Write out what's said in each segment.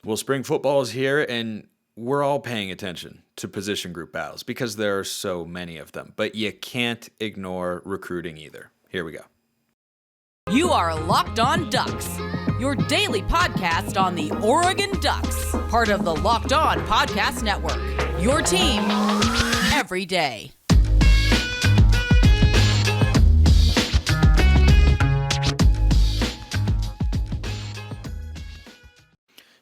Well, spring football is here, and we're all paying attention to position group battles because there are so many of them. But you can't ignore recruiting either. Here we go. You are Locked On Ducks, your daily podcast on the Oregon Ducks, part of the Locked On Podcast Network. Your team every day.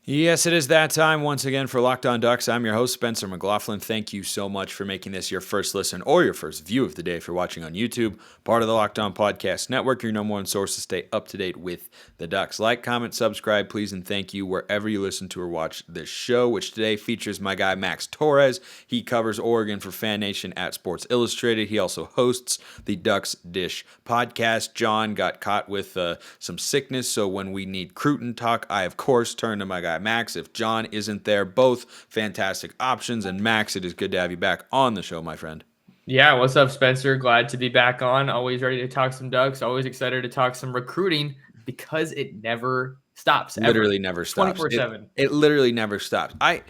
Yes, it is that time once again for Locked On Ducks. I'm your host, Spencer McLaughlin. Thank you so much for making this your first listen or your first view of the day if you're watching on YouTube. Part of the Locked On Podcast Network, your number one source to stay up to date with the Ducks. Like, comment, subscribe, please, and thank you wherever you listen to or watch this show, which today features my guy, Max Torres. He covers Oregon for Fan Nation at Sports Illustrated. He also hosts the Ducks Dish podcast. John got caught with some sickness, so when we need Cruton talk, I, of course, turn to my guy, Max. If John isn't there, both fantastic options. And Max, it is good to have you back on the show, my friend. Yeah, what's up, Spencer? Glad to be back on. Always ready to talk some Ducks. Always excited to talk some recruiting because it never stops. Literally never stops. 24/7. It literally never stops. I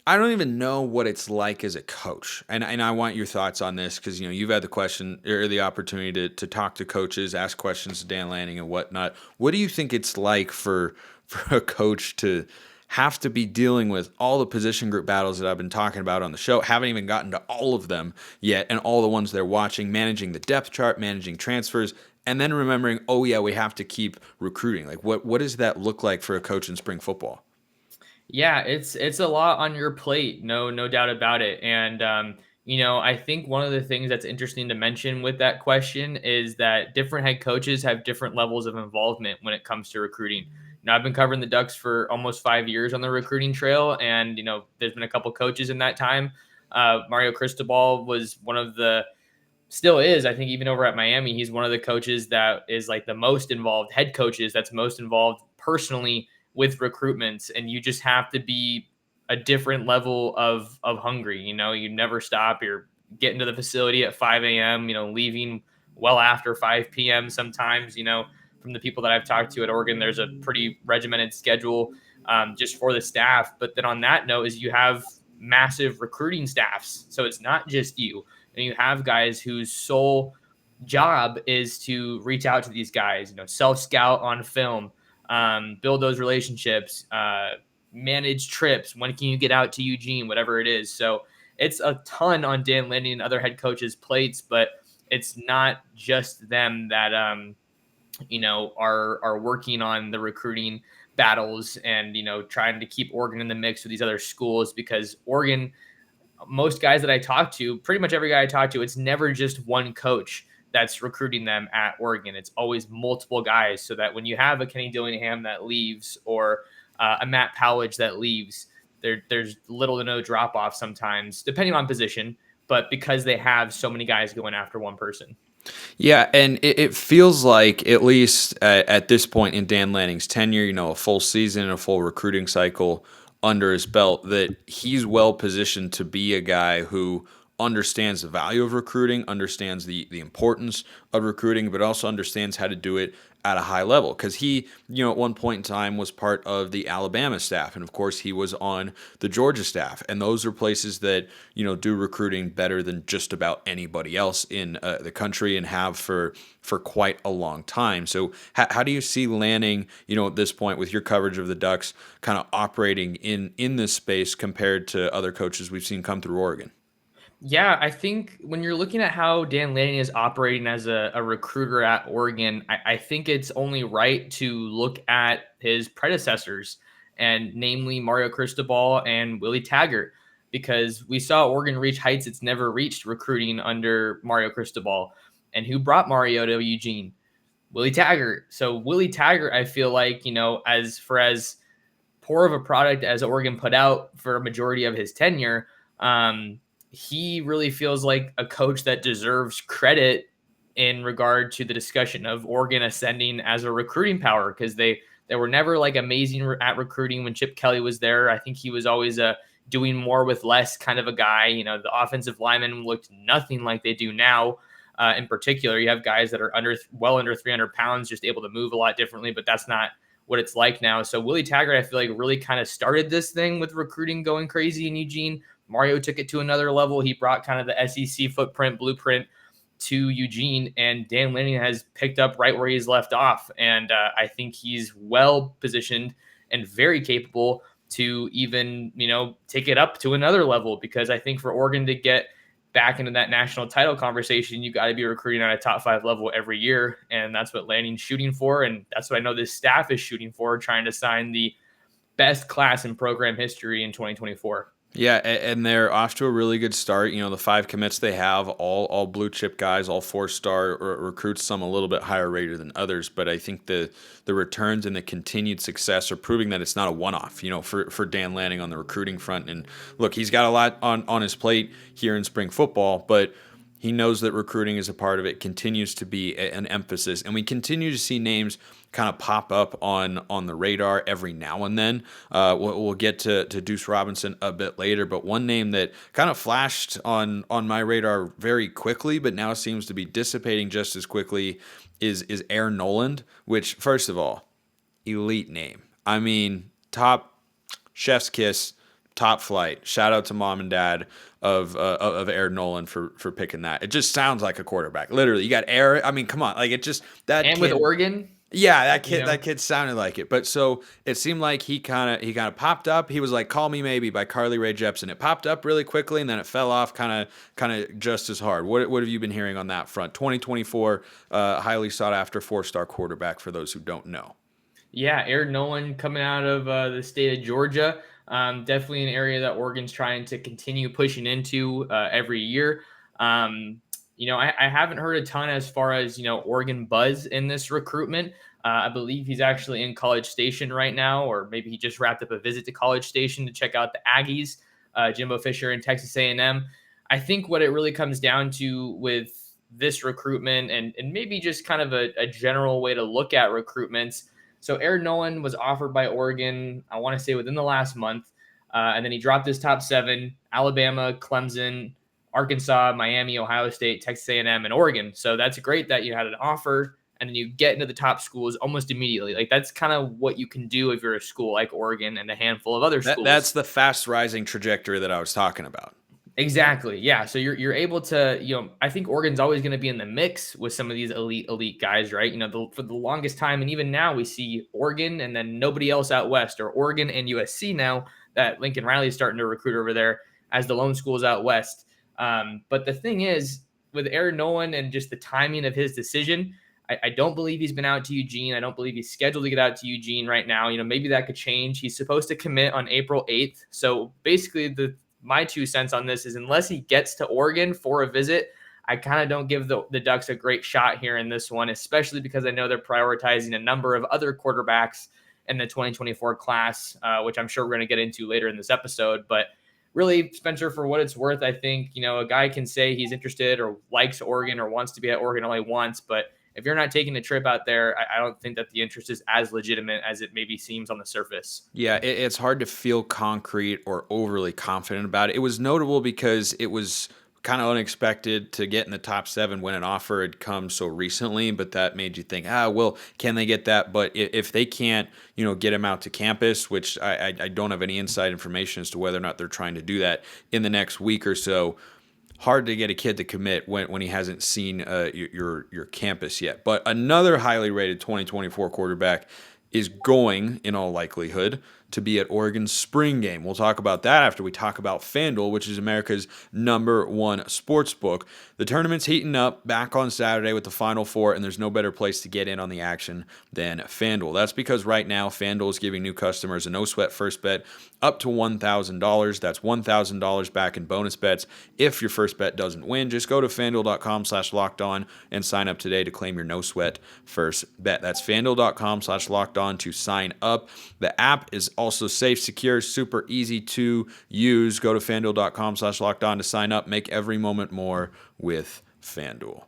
don't even know what it's like as a coach, and I want your thoughts on this because you've had the question or the opportunity to talk to coaches, ask questions to Dan Lanning and whatnot. What do you think it's like for a coach to have to be dealing with all the position group battles that I've been talking about on the show? Haven't even gotten to all of them yet, and all the ones they're watching, managing the depth chart, managing transfers, and then remembering, oh yeah, we have to keep recruiting. Like what does that look like for a coach in spring football? Yeah, it's a lot on your plate, no doubt about it. And I think one of the things that's interesting to mention with that question is that different head coaches have different levels of involvement when it comes to recruiting. I've been covering the Ducks for almost 5 years on the recruiting trail, and there's been a couple coaches in that time. Mario Cristobal was one of the, still is, I think, even over at Miami, he's one of the coaches that is like the most involved, head coaches that's most involved personally with recruitments, and you just have to be a different level of hungry. You never stop. You're getting to the facility at 5 a.m., leaving well after 5 p.m. sometimes. From the people that I've talked to at Oregon, there's a pretty regimented schedule just for the staff. But then on that note is you have massive recruiting staffs. So it's not just you. And you have guys whose sole job is to reach out to these guys, self-scout on film, build those relationships, manage trips. When can you get out to Eugene, whatever it is. So it's a ton on Dan Lanning and other head coaches' plates, but it's not just them that, are working on the recruiting battles and, trying to keep Oregon in the mix with these other schools, because Oregon, most guys that I talk to, pretty much every guy I talk to, it's never just one coach that's recruiting them at Oregon. It's always multiple guys, so that when you have a Kenny Dillingham that leaves or a Matt Powledge that leaves, there's little to no drop off sometimes, depending on position, but because they have so many guys going after one person. Yeah, and it feels like, at least at this point in Dan Lanning's tenure, a full season and a full recruiting cycle under his belt, that he's well positioned to be a guy who understands the value of recruiting, understands the importance of recruiting, but also understands how to do it at a high level. Because he, at one point in time was part of the Alabama staff. And of course, he was on the Georgia staff. And those are places that, do recruiting better than just about anybody else in the country and have for quite a long time. So how do you see Lanning, at this point with your coverage of the Ducks, kind of operating in this space compared to other coaches we've seen come through Oregon? Yeah, I think when you're looking at how Dan Lanning is operating as a recruiter at Oregon, I think it's only right to look at his predecessors, and namely Mario Cristobal and Willie Taggart, because we saw Oregon reach heights it's never reached recruiting under Mario Cristobal. And who brought Mario to Eugene? Willie Taggart. So Willie Taggart, I feel like, as poor of a product as Oregon put out for a majority of his tenure, he really feels like a coach that deserves credit in regard to the discussion of Oregon ascending as a recruiting power, because they were never like amazing at recruiting when Chip Kelly was there. I think he was always a doing more with less kind of a guy. The offensive linemen looked nothing like they do now. In particular, you have guys that are well under 300 pounds, just able to move a lot differently, but that's not what it's like now. So Willie Taggart, I feel like, really kind of started this thing with recruiting going crazy in Eugene. Mario took it to another level. He brought kind of the SEC blueprint to Eugene, and Dan Lanning has picked up right where he's left off. And I think he's well positioned and very capable to even, take it up to another level, because I think for Oregon to get back into that national title conversation, you got to be recruiting at a top 5 level every year. And that's what Lanning's shooting for. And that's what I know this staff is shooting for, trying to sign the best class in program history in 2024. Yeah, and they're off to a really good start. The 5 commits they have, all blue chip guys, all 4-star recruits, some a little bit higher rated than others. But I think the returns and the continued success are proving that it's not a one-off, for Dan Lanning on the recruiting front. And look, he's got a lot on his plate here in spring football, but he knows that recruiting is a part of it, continues to be an emphasis, and we continue to see names kind of pop up on the radar every now and then. We'll get to Deuce Robinson a bit later, but one name that kind of flashed on my radar very quickly, but now seems to be dissipating just as quickly, is Nolan, which, first of all, elite name. I mean, top chef's kiss, top flight. Shout out to mom and dad of Nolan for picking that. It just sounds like a quarterback. Literally, you got Air. I mean, come on, like it just that. And kid, with Oregon, yeah, that kid sounded like it. But so it seemed like he kind of popped up. He was like "Call Me Maybe" by Carly Rae Jepsen. It popped up really quickly and then it fell off kind of just as hard. What have you been hearing on that front? 2024, highly sought after 4-star quarterback for those who don't know. Yeah, Nolan coming out of the state of Georgia. Definitely an area that Oregon's trying to continue pushing into every year. I haven't heard a ton as far as, Oregon buzz in this recruitment. I believe he's actually in College Station right now, or maybe he just wrapped up a visit to College Station to check out the Aggies, Jimbo Fisher and Texas A&M. I think what it really comes down to with this recruitment, and maybe just kind of a general way to look at recruitments. So Nolan was offered by Oregon, I want to say within the last month, and then he dropped his top 7: Alabama, Clemson, Arkansas, Miami, Ohio State, Texas A&M, and Oregon. So that's great that you had an offer and then you get into the top schools almost immediately. Like that's kind of what you can do if you're a school like Oregon and a handful of other schools. That's the fast rising trajectory that I was talking about. Exactly. Yeah. So you're able to, I think Oregon's always going to be in the mix with some of these elite guys, right? For the longest time, and even now we see Oregon and then nobody else out west, or Oregon and USC now that Lincoln Riley is starting to recruit over there as the lone schools out west. But the thing is, with Nolan and just the timing of his decision, I don't believe he's been out to Eugene. I don't believe he's scheduled to get out to Eugene right now. Maybe that could change. He's supposed to commit on April 8th. So basically my 2 cents on this is, unless he gets to Oregon for a visit, I kind of don't give the Ducks a great shot here in this one, especially because I know they're prioritizing a number of other quarterbacks in the 2024 class, which I'm sure we're going to get into later in this episode. But really, Spencer, for what it's worth, I think, a guy can say he's interested or likes Oregon or wants to be at Oregon all he wants, but if you're not taking a trip out there, I don't think that the interest is as legitimate as it maybe seems on the surface. Yeah, it's hard to feel concrete or overly confident about it. It was notable because it was kind of unexpected to get in the top 7 when an offer had come so recently, but that made you think, well, can they get that? But if they can't, get him out to campus, which I don't have any inside information as to whether or not they're trying to do that in the next week or so, hard to get a kid to commit when he hasn't seen your campus yet. But another highly rated 2024 quarterback is going, in all likelihood, to be at Oregon's spring game. We'll talk about that after we talk about FanDuel, which is America's #1 sports book. The tournament's heating up back on Saturday with the Final Four, and there's no better place to get in on the action than FanDuel. That's because right now FanDuel is giving new customers a no-sweat first bet up to $1,000. That's $1,000 back in bonus bets if your first bet doesn't win. Just go to FanDuel.com/lockedon and sign up today to claim your no-sweat first bet. That's FanDuel.com/lockedon to sign up. The app is also safe, secure, super easy to use. Go to FanDuel.com/lockedon to sign up. Make every moment more with FanDuel.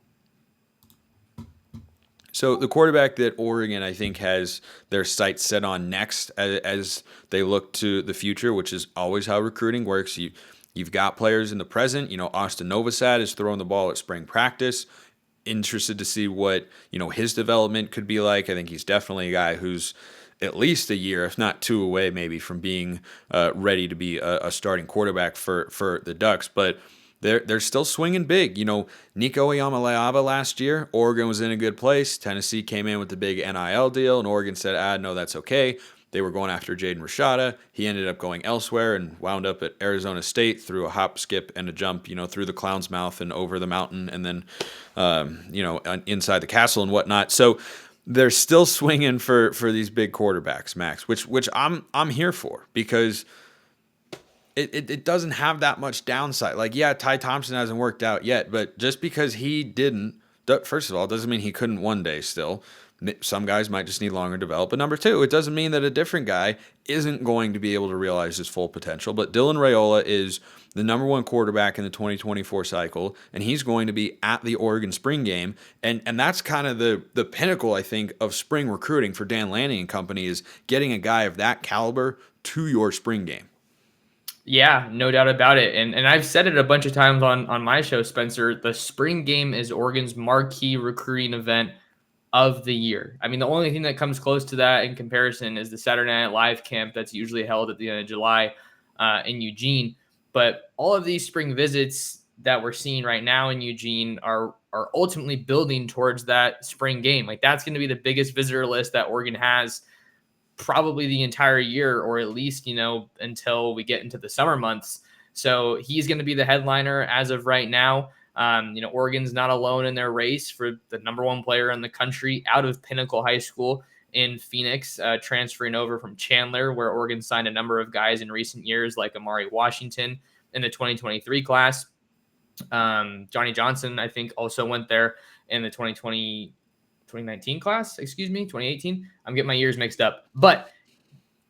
So the quarterback that Oregon, I think, has their sights set on next as they look to the future, which is always how recruiting works. You've got players in the present. Austin Novosad is throwing the ball at spring practice. Interested to see what his development could be like. I think he's definitely a guy who's at least a year, if not two, away maybe from being ready to be a starting quarterback for the Ducks. But they're still swinging big. Nico Iamaleava last year, Oregon was in a good place. Tennessee came in with the big NIL deal, and Oregon said, no, that's okay. They were going after Jaden Rashada. He ended up going elsewhere and wound up at Arizona State through a hop, skip, and a jump, through the clown's mouth and over the mountain and then, inside the castle and whatnot. So they're still swinging for these big quarterbacks, Max, which I'm here for, because it doesn't have that much downside. Like, yeah, Ty Thompson hasn't worked out yet, but just because he didn't, first of all, doesn't mean he couldn't one day still. Some guys might just need longer to develop. But number two, it doesn't mean that a different guy isn't going to be able to realize his full potential. But Dylan Raiola is the number one quarterback in the 2024 cycle, and he's going to be at the Oregon spring game. And that's kind of the pinnacle, I think, of spring recruiting for Dan Lanning and company, is getting a guy of that caliber to your spring game. Yeah, no doubt about it. And I've said it a bunch of times on my show, Spencer. The spring game is Oregon's marquee recruiting event of the year. I mean, the only thing that comes close to that in comparison is the Saturday Night Live camp that's usually held at the end of July in Eugene. But all of these spring visits that we're seeing right now in Eugene are ultimately building towards that spring game. Like, that's going to be the biggest visitor list that Oregon has probably the entire year, or at least, until we get into the summer months. So he's going to be the headliner as of right now. Oregon's not alone in their race for the number one player in the country out of Pinnacle High School in Phoenix, transferring over from Chandler, where Oregon signed a number of guys in recent years, like Amari Washington in the 2023 class. Johnny Johnson, I think, also went there in the 2019 class, 2018. I'm getting my years mixed up. But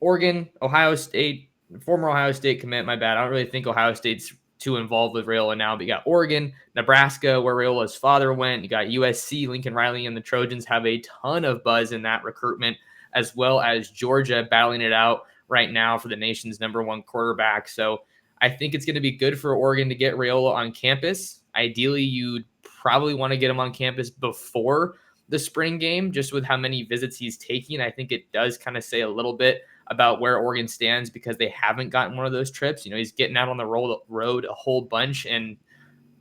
Oregon, Ohio State, former Ohio State commit, my bad. I don't really think Ohio State's too involved with Raiola now, but you got Oregon, Nebraska, where Raiola's father went. You got USC, Lincoln Riley, and the Trojans have a ton of buzz in that recruitment, as well as Georgia battling it out right now for the nation's number one quarterback. So I think it's going to be good for Oregon to get Raiola on campus. Ideally, you'd probably want to get him on campus before the spring game, just with how many visits he's taking. I think it does kind of say a little bit about where Oregon stands, because they haven't gotten one of those trips. He's getting out on the road a whole bunch. And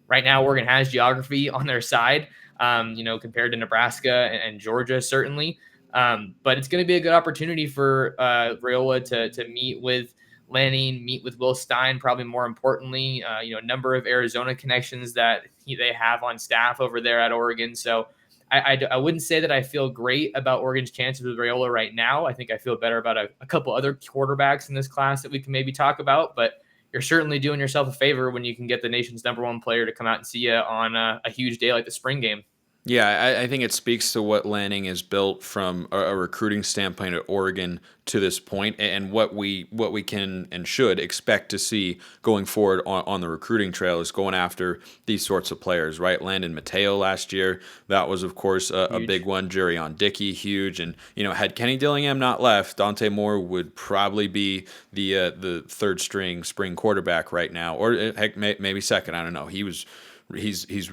right now Oregon has geography on their side, compared to Nebraska and Georgia, certainly. But it's going to be a good opportunity for Raiola to meet with Lanning, meet with Will Stein, probably more importantly, a number of Arizona connections that they have on staff over there at Oregon. So I wouldn't say that I feel great about Oregon's chances with Raiola right now. I think I feel better about a couple other quarterbacks in this class that we can maybe talk about, but you're certainly doing yourself a favor when you can get the nation's number one player to come out and see you on a huge day like the spring game. Yeah, I think it speaks to what Lanning has built from a recruiting standpoint at Oregon to this point, and what we can and should expect to see going forward on the recruiting trail is going after these sorts of players, right? Landon Mateo last year, that was, of course, a big one. Jurion Dickey, huge. And, had Kenny Dillingham not left, Dante Moore would probably be the third string spring quarterback right now, or heck, maybe second. I don't know. He's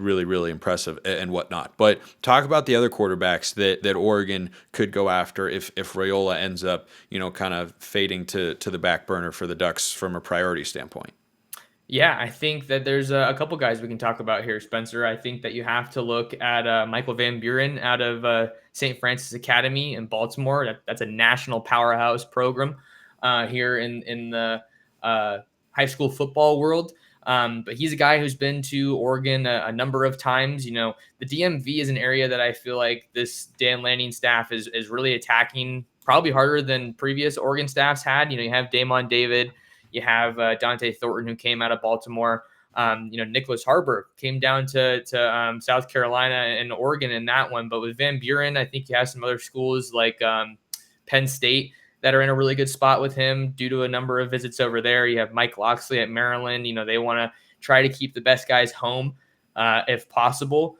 really, really impressive and whatnot. But talk about the other quarterbacks that Oregon could go after if Raiola ends up, kind of fading to the back burner for the Ducks from a priority standpoint. Yeah, I think that there's a couple guys we can talk about here, Spencer. I think that you have to look at Michael Van Buren out of St. Francis Academy in Baltimore. That's a national powerhouse program here in the high school football world. But he's a guy who's been to Oregon a number of times. The DMV is an area that I feel like this Dan Lanning staff is really attacking probably harder than previous Oregon staffs had. You have Damon David, you have Dante Thornton, who came out of Baltimore. Nicholas Harbor came down to South Carolina and Oregon in that one. But with Van Buren, I think you have some other schools like Penn State that are in a really good spot with him due to a number of visits over there. You have Mike Loxley at Maryland. They want to try to keep the best guys home if possible.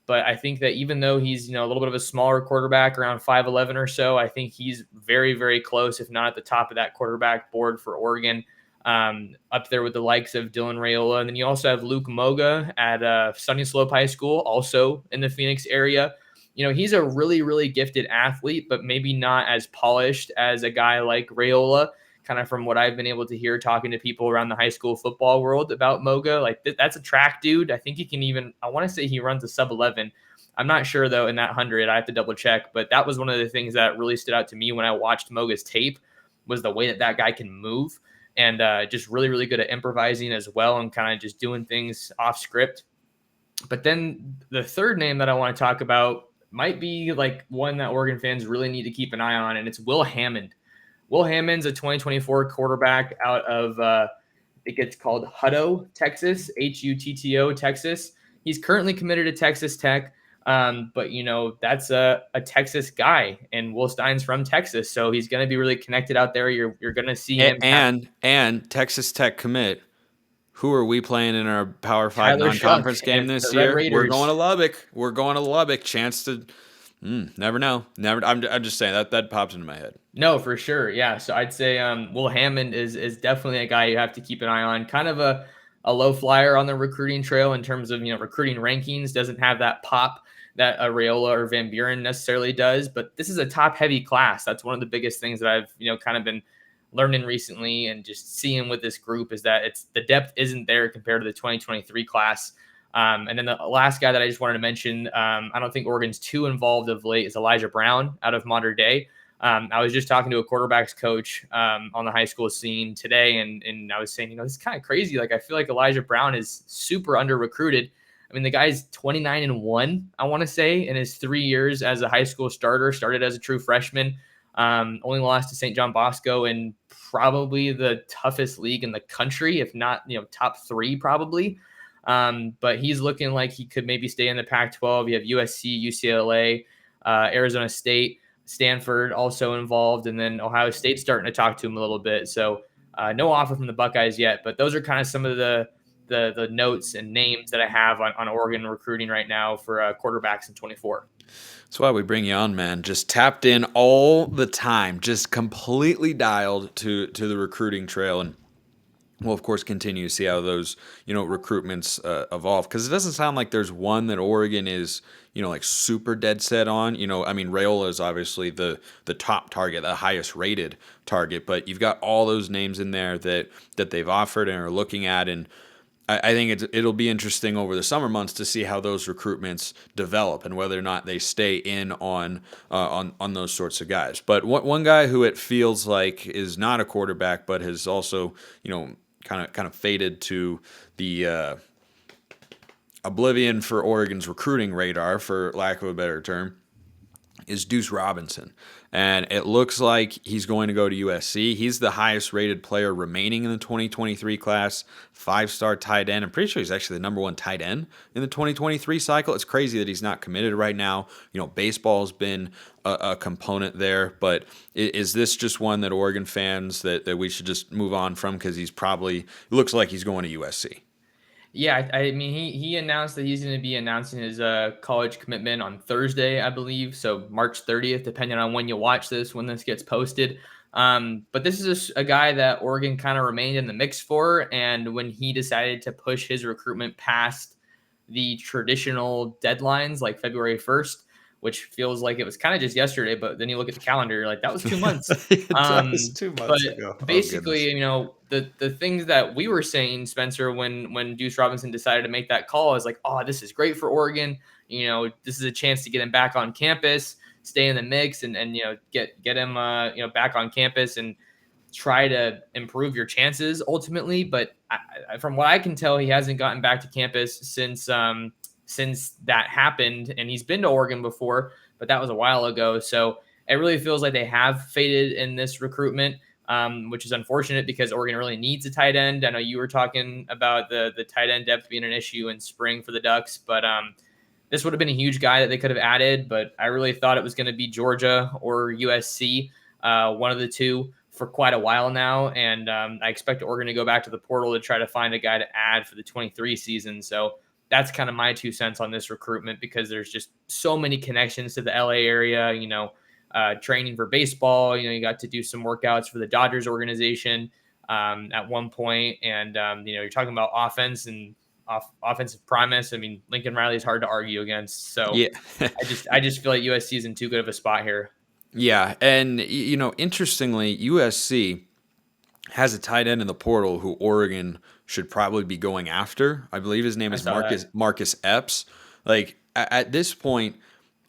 But I think that even though he's, a little bit of a smaller quarterback, around 5'11" or so, I think he's very, very close, if not at the top of that quarterback board for Oregon, up there with the likes of Dylan Raiola. And then you also have Luke Moga at Sunny Slope High School, also in the Phoenix area. he's a really, really gifted athlete, but maybe not as polished as a guy like Raiola, kind of from what I've been able to hear talking to people around the high school football world about Moga. Like that's a track dude. I think he can even, I want to say he runs a sub 11. I'm not sure though in that 100. I have to double check, but that was one of the things that really stood out to me when I watched Moga's tape was the way that guy can move and just really, really good at improvising as well and kind of just doing things off script. But then the third name that I want to talk about might be like one that Oregon fans really need to keep an eye on, and it's Will Hammond. Will Hammond's a 2024 quarterback out of, I think it's called Hutto, Texas, Hutto, Texas. He's currently committed to Texas Tech, but, that's a Texas guy, and Will Stein's from Texas, so he's going to be really connected out there. You're going to see him. And Texas Tech commit. Who are we playing in our Power 5 Tyler non-conference Shough game and this the Red year? Raiders. We're going to Lubbock. Chance to never know. I'm just saying that pops into my head. No, for sure. Yeah. So I'd say Will Hammond is definitely a guy you have to keep an eye on. Kind of a low flyer on the recruiting trail in terms of recruiting rankings. Doesn't have that pop that a Raiola or Van Buren necessarily does. But this is a top heavy class. That's one of the biggest things that I've kind of been learning recently and just seeing with this group is that the depth isn't there compared to the 2023 class. And then the last guy that I just wanted to mention, I don't think Oregon's too involved of late, is Elijah Brown out of Mater Dei. I was just talking to a quarterbacks coach on the high school scene today, and I was saying, this is kind of crazy. Like, I feel like Elijah Brown is super under recruited. I mean, the guy's 29-1, I want to say, in his 3 years as a high school starter, started as a true freshman, only lost to St. John Bosco in probably the toughest league in the country, if not, top 3 probably. But he's looking like he could maybe stay in the Pac-12. You have USC, UCLA, Arizona State, Stanford also involved, and then Ohio State's starting to talk to him a little bit. So no offer from the Buckeyes yet, but those are kind of some of the notes and names that I have on Oregon recruiting right now for quarterbacks in 24. That's why we bring you on, man. Just tapped in all the time, just completely dialed to the recruiting trail, and we'll of course continue to see how those recruitments evolve, because it doesn't sound like there's one that Oregon is like super dead set on. I mean, Raiola is obviously the top target, the highest rated target, but you've got all those names in there that they've offered and are looking at, and I think it'll be interesting over the summer months to see how those recruitments develop and whether or not they stay in on those sorts of guys. But one guy who it feels like is not a quarterback, but has also kind of faded to the oblivion for Oregon's recruiting radar, for lack of a better term, is Deuce Robinson. And it looks like he's going to go to USC. He's the highest rated player remaining in the 2023 class, 5-star tight end. I'm pretty sure he's actually the number 1 tight end in the 2023 cycle. It's crazy that he's not committed right now. Baseball's been a component there, but is this just one that Oregon fans that we should just move on from, because he's probably, looks like he's going to USC? Yeah, I mean, he announced that he's going to be announcing his college commitment on Thursday, I believe. So March 30th, depending on when you watch this, when this gets posted. But this is a guy that Oregon kind of remained in the mix for. And when he decided to push his recruitment past the traditional deadlines, like February 1st, which feels like it was kind of just yesterday, but then you look at the calendar, you're like, that was 2 months. It was 2 months ago. Basically, the things that we were saying, Spencer, when Deuce Robinson decided to make that call is like, oh, this is great for Oregon. This is a chance to get him back on campus, stay in the mix, and get him back on campus and try to improve your chances ultimately. But from what I can tell, he hasn't gotten back to campus since that happened, and he's been to Oregon before, but that was a while ago. So it really feels like they have faded in this recruitment, which is unfortunate because Oregon really needs a tight end. I know you were talking about the tight end depth being an issue in spring for the Ducks, but this would have been a huge guy that they could have added, but I really thought it was going to be Georgia or USC, one of the two, for quite a while now. And I expect Oregon to go back to the portal to try to find a guy to add for the 23 season. So that's kind of my 2 cents on this recruitment, because there's just so many connections to the LA area, training for baseball. You got to do some workouts for the Dodgers organization at one point. And, you're talking about offense and offensive promise. I mean, Lincoln Riley is hard to argue against. So Yeah. I just feel like USC is in too good of a spot here. Yeah, and interestingly, USC has a tight end in the portal who Oregon should probably be going after. I believe his name I is saw that. Marcus Epps. Like at this point,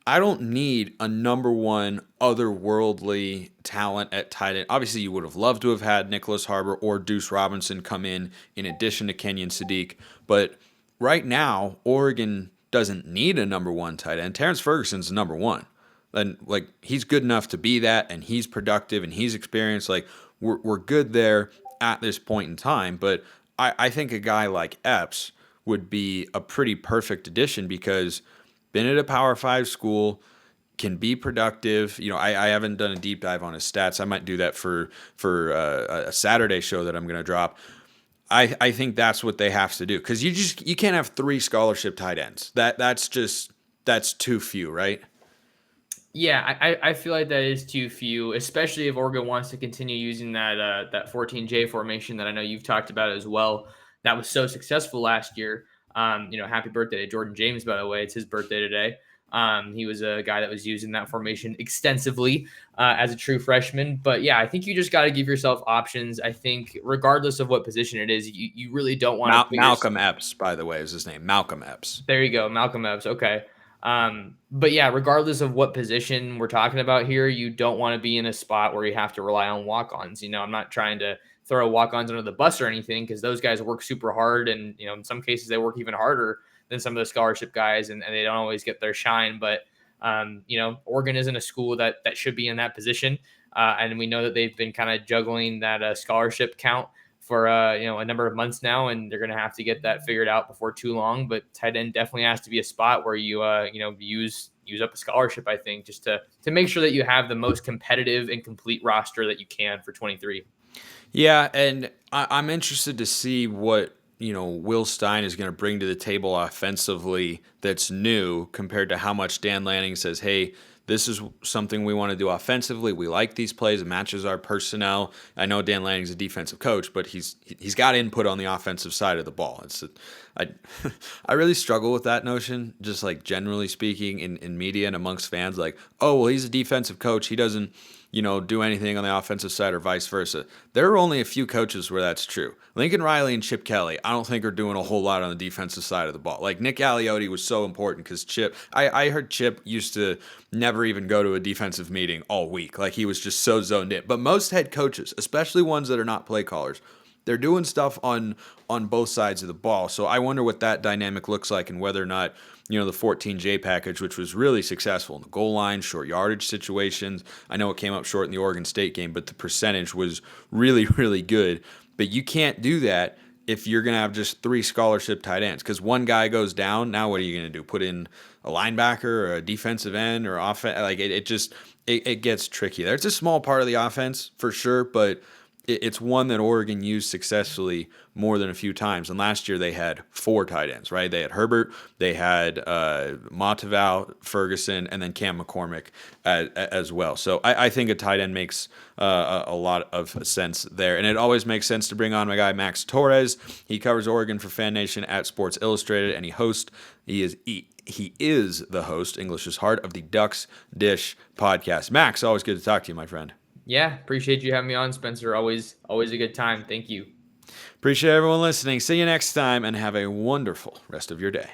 I don't need a number one otherworldly talent at tight end. Obviously, you would have loved to have had Nicholas Harbor or Deuce Robinson come in addition to Kenyon Sadiq. But right now, Oregon doesn't need a number one tight end. Terrence Ferguson's the number one. And like he's good enough to be that, and he's productive and he's experienced. Like we're good there at this point in time. But I think a guy like Epps would be a pretty perfect addition because been at a Power Five school, can be productive. I haven't done a deep dive on his stats. I might do that for a Saturday show that I'm going to drop. I think that's what they have to do because you can't have 3 scholarship tight ends. That's too few, right? Yeah, I feel like that is too few, especially if Oregon wants to continue using that 14J formation that I know you've talked about as well. That was so successful last year. Happy birthday to Jordan James, by the way. It's his birthday today. He was a guy that was using that formation extensively as a true freshman. But yeah, I think you just got to give yourself options. I think regardless of what position it is, you really don't want to put Malcolm Epps, by the way, is his name. Malcolm Epps. There you go, Malcolm Epps. Okay. But yeah, regardless of what position we're talking about here, you don't want to be in a spot where you have to rely on walk-ons. I'm not trying to throw walk-ons under the bus or anything because those guys work super hard. And, in some cases they work even harder than some of the scholarship guys and they don't always get their shine. But, Oregon isn't a school that should be in that position. And we know that they've been kind of juggling that scholarship count for a number of months now, and they're going to have to get that figured out before too long. But tight end definitely has to be a spot where you use up a scholarship. I think just to make sure that you have the most competitive and complete roster that you can for 23. Yeah, and I'm interested to see what Will Stein is going to bring to the table offensively that's new compared to how much Dan Lanning says, hey, this is something we want to do offensively. We like these plays. It matches our personnel. I know Dan Lanning's a defensive coach, but he's got input on the offensive side of the ball. I really struggle with that notion, just like generally speaking in media and amongst fans, like, oh, well, he's a defensive coach. He doesn't do anything on the offensive side or vice versa. There are only a few coaches where that's true. Lincoln Riley and Chip Kelly, I don't think are doing a whole lot on the defensive side of the ball. Like Nick Aliotti was so important because Chip, I heard Chip used to never even go to a defensive meeting all week. Like he was just so zoned in. But most head coaches, especially ones that are not play callers, they're doing stuff on both sides of the ball. So I wonder what that dynamic looks like and whether or not the 14J package, which was really successful in the goal line, short yardage situations. I know it came up short in the Oregon State game, but the percentage was really, really good. But you can't do that if you're going to have just 3 scholarship tight ends because one guy goes down. Now what are you going to do? Put in a linebacker or a defensive end or offense? Like it gets tricky there. It's a small part of the offense for sure, but it's one that Oregon used successfully more than a few times. And last year they had 4 tight ends, right? They had Herbert, they had Monteval, Ferguson, and then Cam McCormick as well. So I think a tight end makes a lot of sense there. And it always makes sense to bring on my guy Max Torres. He covers Oregon for Fan Nation at Sports Illustrated, and he is the host, English is Hard, of the Ducks Dish podcast. Max, always good to talk to you, my friend. Yeah, appreciate you having me on, Spencer. Always a good time. Thank you. Appreciate everyone listening. See you next time, and have a wonderful rest of your day.